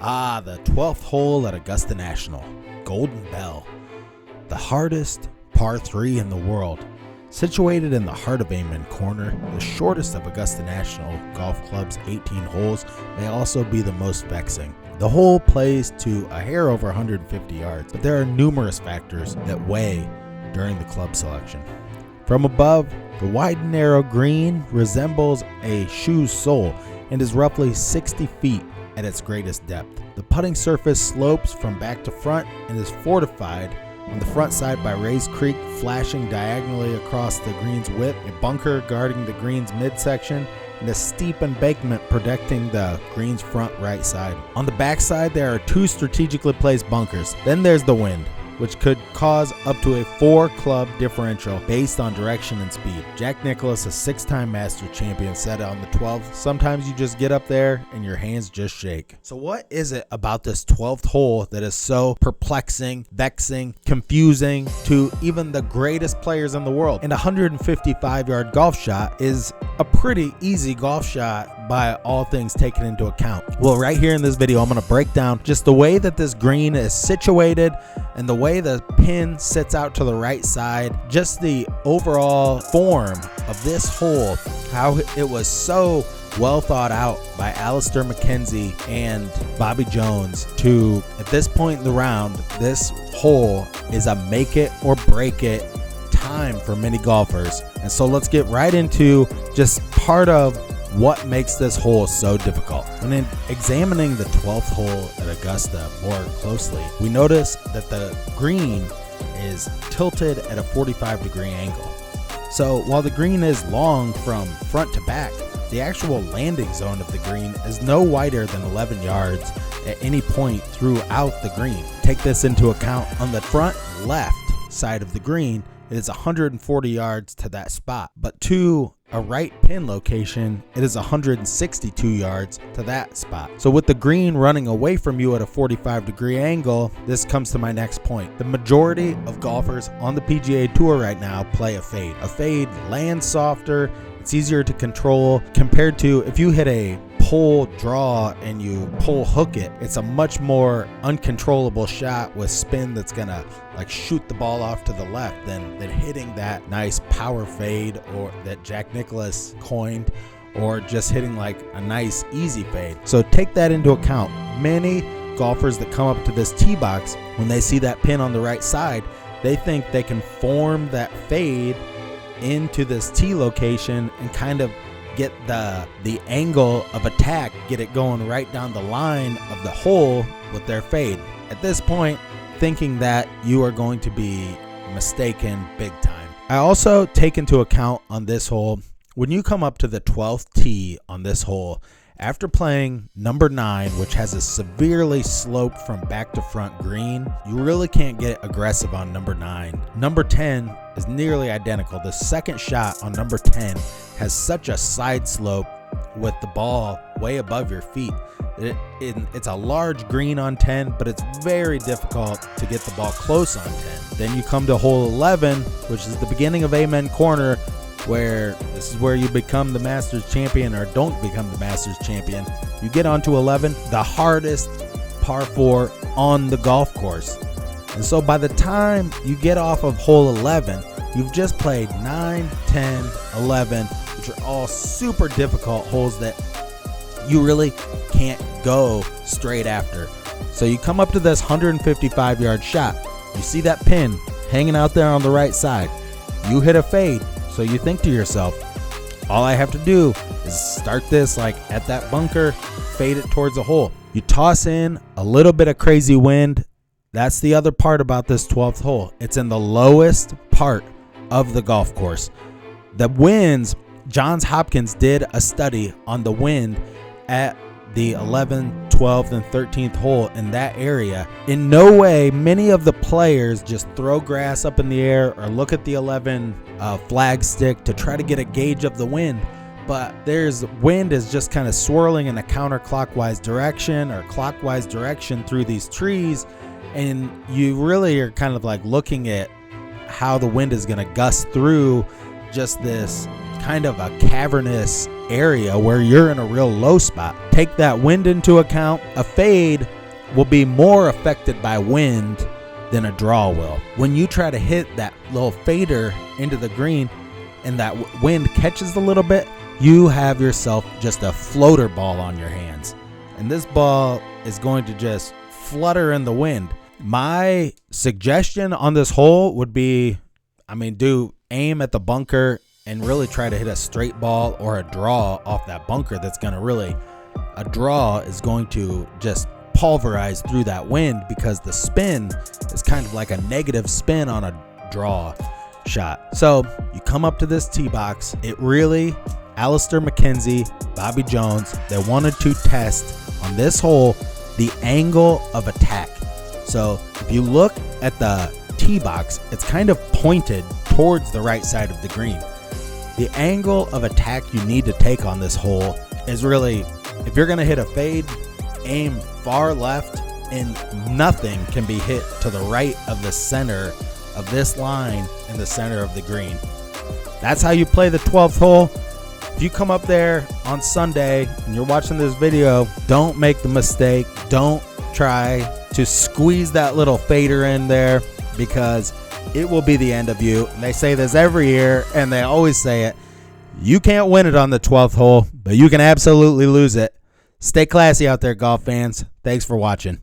The 12th hole at Augusta National, Golden Bell, the hardest par 3 in the world. Situated in the heart of Amen Corner, the shortest of Augusta National Golf Club's 18 holes may also be the most vexing. The hole plays to a hair over 150 yards, but there are numerous factors that weigh during the club selection. From above, the wide and narrow green resembles a shoe's sole and is roughly 60 feet at its greatest depth. The putting surface slopes from back to front and is fortified on the front side by raised creek flashing diagonally across the green's width, a bunker guarding the green's midsection, and a steep embankment protecting the green's front right side. On the back side, there are 2 strategically placed bunkers. Then there's the wind, which could cause up to a 4-club differential based on direction and speed. Jack Nicklaus, a 6-time Masters champion, said on the 12th, sometimes you just get up there and your hands just shake. So what is it about this 12th hole that is so perplexing, vexing, confusing to even the greatest players in the world? And a 155-yard golf shot is a pretty easy golf shot by all things taken into account. Well, right here in this video, I'm going to break down just the way that this green is situated and the way the pin sits out to the right side, just the overall form of this hole, how it was so well thought out by Alister MacKenzie and Bobby Jones to, at this point in the round, this hole is a make it or break it time for many golfers. And so let's get right into just part of what makes this hole so difficult. When examining the 12th hole at Augusta more closely, we notice that the green is tilted at a 45-degree angle. So while the green is long from front to back, the actual landing zone of the green is no wider than 11 yards at any point throughout the green. Take this into account. On the front left side of the green, it is 140 yards to that spot, but to a right pin location, it is 162 yards to that spot. So with the green running away from you at a 45-degree angle, this comes to my next point. The majority of golfers on the PGA Tour right now play a fade. A fade lands softer, it's easier to control compared to if you hit a pull draw and you pull hook it. It's a much more uncontrollable shot with spin that's gonna like shoot the ball off to the left than hitting that nice power fade or that Jack Nicklaus coined, or just hitting like a nice easy fade. So take that into account. Many golfers that come up to this tee box, when they see that pin on the right side, they think they can form that fade into this tee location and kind of get the angle of attack, get it going right down the line of the hole with their fade. At this point, thinking that you are going to be mistaken big time. I also take into account on this hole, when you come up to the 12th tee on this hole, after playing number 9, which has a severely sloped from back to front green, you really can't get aggressive on number 9. Number 10 is nearly identical. The second shot on number 10 has such a side slope with the ball way above your feet. It's a large green on 10, but it's very difficult to get the ball close on 10. Then you come to hole 11, which is the beginning of Amen Corner, where this is where you become the Masters champion or don't become the Masters champion. You get onto 11, the hardest par 4 on the golf course. And so by the time you get off of hole 11, you've just played 9, 10, 11, which are all super difficult holes that you really can't go straight after. So you come up to this 155-yard shot. You see that pin hanging out there on the right side. You hit a fade. So you think to yourself, all I have to do is start this like at that bunker, fade it towards the hole. You toss in a little bit of crazy wind. That's the other part about this 12th hole. It's in the lowest part of the golf course. The winds, Johns Hopkins did a study on the wind at the 11th, 12th, and 13th hole in that area. In no way many of the players just throw grass up in the air or look at the 11 flag stick to try to get a gauge of the wind. But there's wind is just kind of swirling in a counterclockwise direction or clockwise direction through these trees. And you really are kind of like looking at how the wind is going to gust through just this kind of a cavernous area where you're in a real low spot. Take that wind into account. A fade will be more affected by wind than a draw will. When you try to hit that little fader into the green and that wind catches a little bit, you have yourself just a floater ball on your hands. And this ball is going to just flutter in the wind. My suggestion on this hole would be, aim at the bunker and really try to hit a straight ball or a draw off that bunker. A draw is going to just pulverize through that wind, because the spin is kind of like a negative spin on a draw shot. So you come up to this tee box. Alister MacKenzie, Bobby Jones, they wanted to test on this hole the angle of attack. So if you look at the tee box, it's kind of pointed towards the right side of the green. The angle of attack you need to take on this hole is really, if you're going to hit a fade, aim far left, and nothing can be hit to the right of the center of this line in the center of the green. That's how you play the 12th hole. If you come up there on Sunday and you're watching this video, don't make the mistake. Don't try to squeeze that little fader in there, because it will be the end of you. And they say this every year, and they always say it. You can't win it on the 12th hole, but you can absolutely lose it. Stay classy out there, golf fans. Thanks for watching.